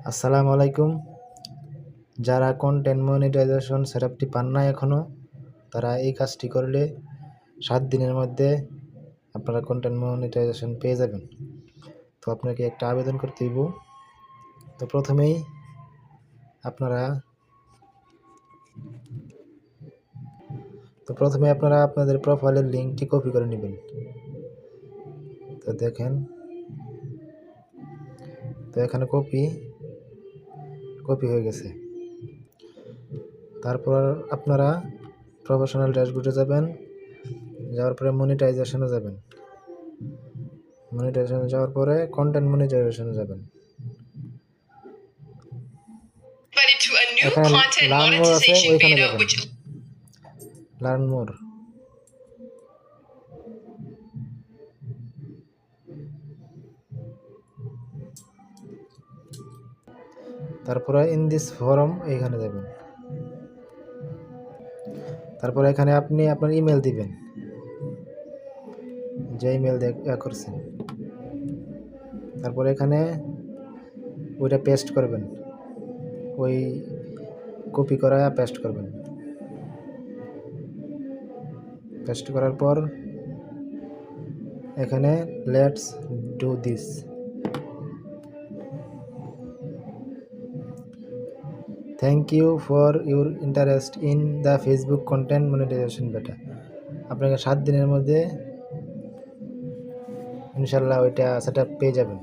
আসসালামু আলাইকুম। যারা কন্টেন্ট মনিটাইজেশন সেটআপটি পান না এখনও, তারা এই কাজটি করলে 7 দিনের মধ্যে আপনারা কন্টেন্ট মনিটাইজেশন পেয়ে যাবেন। তো আপনাকে একটা আবেদন করতে হইব। তো প্রথমেই আপনারা আপনাদের প্রোফাইলের লিঙ্কটি কপি করে নেবেন। তো দেখেন, তো এখানে কপি হয়ে গেছে। তারপর আপনারা প্রফেশনাল ড্যাশবোর্ডে যাবেন, যাওয়ার পরে মনিটাইজেশনে যাবেন। মনিটাইজেশনে যাওয়ার পরে কন্টেন্ট মনিটাইজেশনে যাবেন। এখানে লার্ন মোর আছে, ওইখানে যাবেন। লার্ন মোর, তারপরে ইন দিস ফরম এইখানে যাবেন। তারপরে এখানে আপনি আপনার ইমেল দিবেন, যে ইমেল করছেন। তারপরে এখানে ওইটা পেস্ট করবেন, ওই কপি করা পেস্ট করবেন। পেস্ট করার পর এখানে let's do this, thank you for your interest in the Facebook content monetisation beta. আপনাকে 7 দিনের মধ্যে ইনশাল্লাহ ওইটা সেটা পেয়ে যাবেন।